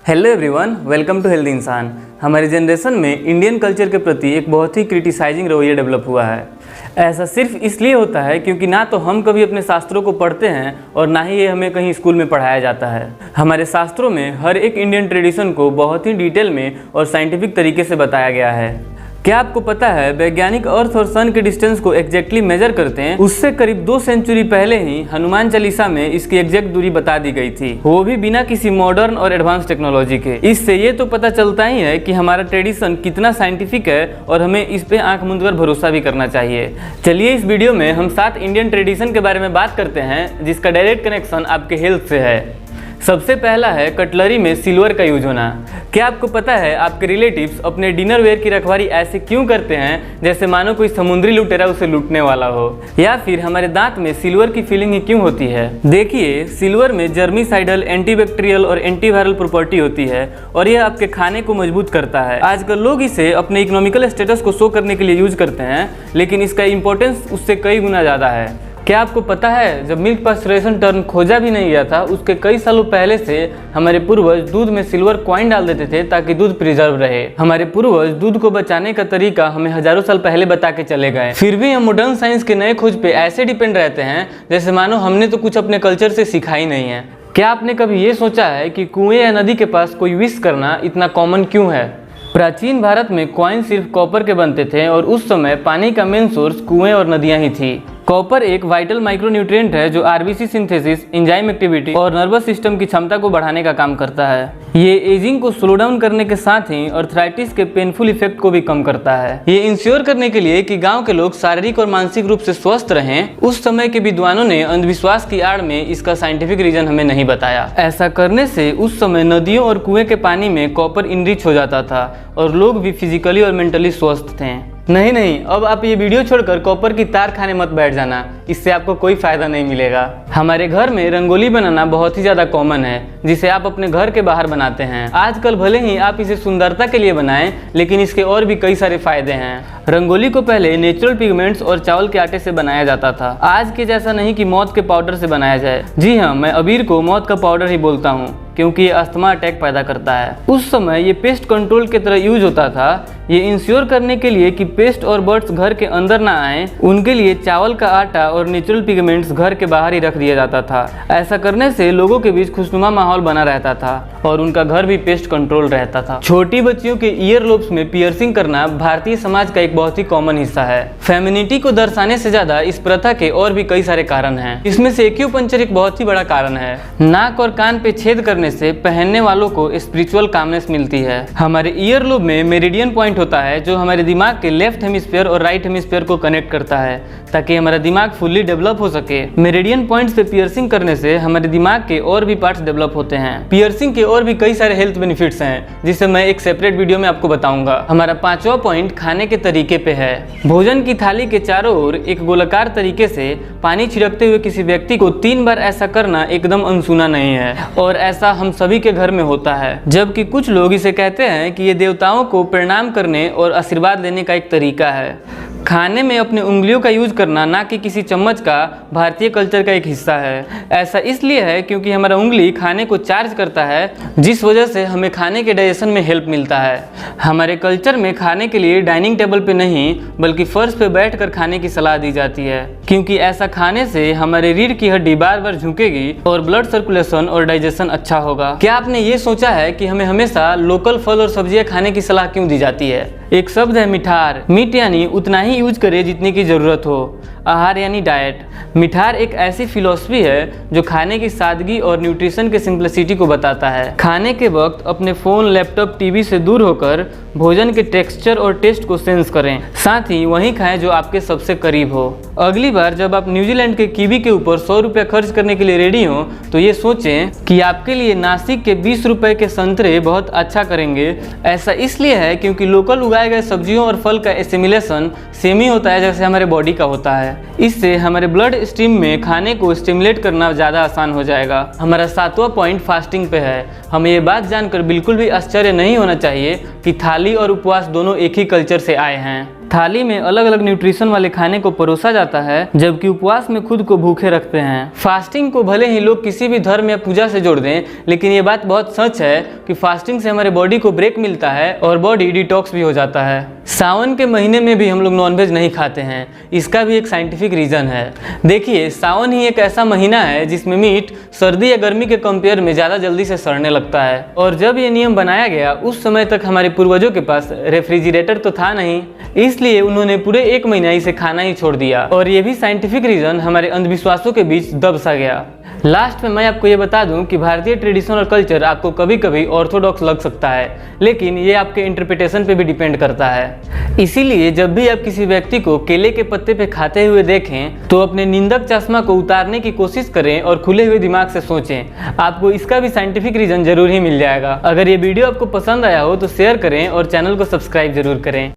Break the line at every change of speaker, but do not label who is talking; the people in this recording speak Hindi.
Hello everyone, welcome to healthy इंसान। हमारी जनरेशन में इंडियन कल्चर के प्रति एक बहुत ही क्रिटिसाइजिंग रवैया डेवलप हुआ है। ऐसा सिर्फ इसलिए होता है क्योंकि ना तो हम कभी अपने शास्त्रों को पढ़ते हैं और ना ही ये हमें कहीं स्कूल में पढ़ाया जाता है। हमारे शास्त्रों में हर एक इंडियन ट्रेडिशन को बहुत ही डिटेल में और साइंटिफिक तरीके से बताया गया है। क्या आपको पता है वैज्ञानिक अर्थ और सन के डिस्टेंस को एग्जैक्टली मेजर करते हैं। उससे करीब 2 सेंचुरी पहले ही हनुमान चालीसा में इसकी एग्जैक्ट दूरी बता दी गई थी, वो भी बिना किसी मॉडर्न और एडवांस टेक्नोलॉजी के। इससे ये तो पता चलता ही है कि हमारा ट्रेडिशन कितना साइंटिफिक है और हमें इस पे आंख मूंद कर भरोसा भी करना चाहिए। चलिए इस वीडियो में हम 7 इंडियन ट्रेडिशन के बारे में बात करते हैं जिसका डायरेक्ट कनेक्शन आपके हेल्थ से है। सबसे पहला है कटलरी में सिल्वर का यूज होना। क्या आपको पता है आपके रिलेटिव्स अपने डिनर वेयर की रखवाली ऐसे क्यों करते हैं जैसे मानो कोई समुद्री लुटेरा उसे लूटने वाला हो, या फिर हमारे दांत में सिल्वर की फीलिंग ही क्यों होती है? देखिए, सिल्वर में जर्मिसाइडल, एंटीबैक्टीरियल और एंटीवायरल प्रॉपर्टी होती है और यह आपके खाने को मजबूत करता है। आजकल लोग इसे अपने इकोनॉमिकल स्टेटस को शो करने के लिए यूज करते हैं, लेकिन इसका इंपॉर्टेंस उससे कई गुना ज़्यादा है। क्या आपको पता है जब मिल्क पास्चुरेशन टर्म खोजा भी नहीं गया था, उसके कई सालों पहले से हमारे पूर्वज दूध में सिल्वर कॉइन डाल देते थे ताकि दूध प्रिजर्व रहे। हमारे पूर्वज दूध को बचाने का तरीका हमें हजारों साल पहले बता के चले गए, फिर भी हम मॉडर्न साइंस के नए खोज पे ऐसे डिपेंड रहते हैं जैसे मानो हमने तो कुछ अपने कल्चर से सीखा ही नहीं है। क्या आपने कभी ये सोचा है कि कुएं या नदी के पास कोई विश करना इतना कॉमन क्यों है? प्राचीन भारत में कॉइन सिर्फ कॉपर के बनते थे और उस समय पानी का मेन सोर्स कुएं और नदियां ही थी। कॉपर एक वाइटल माइक्रोन्यूट्रिएंट है जो आरबीसी सिंथेसिस, एंजाइम एक्टिविटी और नर्वस सिस्टम की क्षमता को बढ़ाने का काम करता है। ये एजिंग को स्लो डाउन करने के साथ ही आर्थराइटिस के पेनफुल इफेक्ट को भी कम करता है। ये इंश्योर करने के लिए कि गांव के लोग शारीरिक और मानसिक रूप से स्वस्थ रहें, उस समय के विद्वानों ने अंधविश्वास की आड़ में इसका साइंटिफिक रीजन हमें नहीं बताया। ऐसा करने से उस समय नदियों और कुएं के पानी में कॉपर इनरिच हो जाता था और लोग भी फिजिकली और मेंटली स्वस्थ थे। नहीं, अब आप ये वीडियो छोड़कर कॉपर की तार खाने मत बैठ जाना, इससे आपको कोई फायदा नहीं मिलेगा। हमारे घर में रंगोली बनाना बहुत ही ज्यादा कॉमन है, जिसे आप अपने घर के बाहर बनाते हैं। आजकल भले ही आप इसे सुंदरता के लिए बनाएं, लेकिन इसके और भी कई सारे फायदे हैं। रंगोली को पहले नेचुरल पिगमेंट्स और चावल के आटे से बनाया जाता था, आज के जैसा नहीं कि मौत के पाउडर से बनाया जाए। जी हाँ, मैं अबीर को मौत का पाउडर ही बोलता हूँ क्योंकि ये अस्थमा अटैक पैदा करता है। उस समय ये पेस्ट कंट्रोल की तरह यूज होता था। ये इंश्योर करने के लिए कि पेस्ट और बर्ड्स घर के अंदर ना आए, उनके लिए चावल का आटा और नेचुरल पिगमेंट्स घर के बाहर ही रख दिया जाता था। ऐसा करने से लोगों के बीच खुशनुमा माहौल बना रहता था और उनका घर भी पेस्ट कंट्रोल रहता था। छोटी बच्चियों के ईयर लोब्स में पियर्सिंग करना भारतीय समाज का एक बहुत ही कॉमन हिस्सा है। फेमिनिटी को दर्शाने से ज्यादा इस प्रथा के और भी कई सारे कारण हैं। इसमें से एक्यूपंक्चर एक बहुत ही बड़ा कारण है। नाक और कान पे छेद करने से पहनने वालों को स्पिरिचुअल कामनेस मिलती है। हमारे ईयर लोब में मेरिडियन पॉइंट होता है जो हमारे दिमाग के लेफ्ट हेमिस्फीयर और राइट हेमिस्फीयर को कनेक्ट करता है ताकि हमारा दिमाग फुल्ली डेवलप हो सके। मेरिडियन पॉइंट्स पे पियर्सिंग करने से हमारे दिमाग के और भी पार्ट्स डेवलप होते हैं। पियर्सिंग के और भी कई सारे हेल्थ बेनिफिट्स हैं जिसे मैं एक सेपरेट वीडियो में आपको बताऊंगा। हमारा 5वां पॉइंट खाने के तरीके पे है। भोजन की थाली के चारों ओर एक गोलाकार तरीके से पानी छिड़कते हुए किसी व्यक्ति को 3 बार ऐसा करना एकदम अनसुना नहीं है और ऐसा हम सभी के घर में होता है। जबकि कुछ लोग इसे कहते हैं कि ये देवताओं को प्रणाम करने और आशीर्वाद लेने का एक तरीका है। खाने में अपने उंगलियों का यूज करना ना कि किसी चम्मच का भारतीय कल्चर का एक हिस्सा है। ऐसा इसलिए है क्योंकि हमारा उंगली खाने को चार्ज करता है, जिस वजह से हमें खाने के डाइजेशन में हेल्प मिलता है। हमारे कल्चर में खाने के लिए डाइनिंग टेबल पे नहीं बल्कि फर्श पे बैठकर खाने की सलाह दी जाती है, क्योंकि ऐसा खाने से हमारे रीढ़ की हड्डी बार बार झुकेगी और ब्लड सर्कुलेशन और डाइजेशन अच्छा होगा। क्या आपने ये सोचा है कि हमें हमेशा लोकल फल और सब्जियां खाने की सलाह क्यों दी जाती है? एक शब्द है मिठार। मीट यानी उतना ही यूज करे जितने की जरूरत हो। आहार यानी डाइट। मिठार एक ऐसी फिलॉसफी है जो खाने की सादगी और न्यूट्रिशन के सिंप्लिसिटी को बताता है। खाने के वक्त अपने फोन, लैपटॉप, टीवी से दूर होकर भोजन के टेक्सचर और टेस्ट को सेंस करें, साथ ही वहीं खाएं जो आपके सबसे करीब हो। अगली बार जब आप न्यूजीलैंड के कीवी के ऊपर 100 रुपये खर्च करने के लिए रेडी हो तो ये सोचें कि आपके लिए नासिक के 20 रुपये के संतरे बहुत अच्छा करेंगे। ऐसा इसलिए है क्योंकि लोकल उगाए गए सब्जियों और फल का एसिमिलेशन सेम ही होता है जैसे हमारे बॉडी का होता है। इससे हमारे ब्लड स्ट्रीम में खाने को स्टिमुलेट करना ज़्यादा आसान हो जाएगा। हमारा 7वां पॉइंट फास्टिंग पे है। हमें ये बात जानकर बिल्कुल भी आश्चर्य नहीं होना चाहिए कि थाली और उपवास दोनों एक ही कल्चर से आए हैं। थाली में अलग अलग न्यूट्रिशन वाले खाने को परोसा जाता है, जबकि उपवास में खुद को भूखे रखते हैं। फास्टिंग को भले ही लोग किसी भी धर्म या पूजा से जोड़ दें, लेकिन ये बात बहुत सच है कि फास्टिंग से हमारे बॉडी को ब्रेक मिलता है और बॉडी डिटॉक्स भी हो जाता है। सावन के महीने में भी हम लोग नॉनवेज नहीं खाते हैं, इसका भी एक साइंटिफिक रीज़न है। देखिए, सावन ही एक ऐसा महीना है जिसमें मीट सर्दी या गर्मी के कंपेयर में ज़्यादा जल्दी से सड़ने लगता है, और जब ये नियम बनाया गया उस समय तक हमारे पूर्वजों के पास रेफ्रिजरेटर तो था नहीं, इसलिए उन्होंने पूरे 1 महीना इसे खाना ही छोड़ दिया, और ये भी साइंटिफिक रीज़न हमारे अंधविश्वासों के बीच दब सा गया। लास्ट में मैं आपको ये बता दूं कि भारतीय ट्रेडिशन और कल्चर आपको कभी कभी ऑर्थोडॉक्स लग सकता है, लेकिन ये आपके इंटरप्रिटेशन पे भी डिपेंड करता है। इसीलिए जब भी आप किसी व्यक्ति को केले के पत्ते पे खाते हुए देखें तो अपने निंदक चश्मा को उतारने की कोशिश करें और खुले हुए दिमाग से सोचें, आपको इसका भी साइंटिफिक रीज़न जरूर ही मिल जाएगा। अगर ये वीडियो आपको पसंद आया हो तो शेयर करें और चैनल को सब्सक्राइब जरूर करें।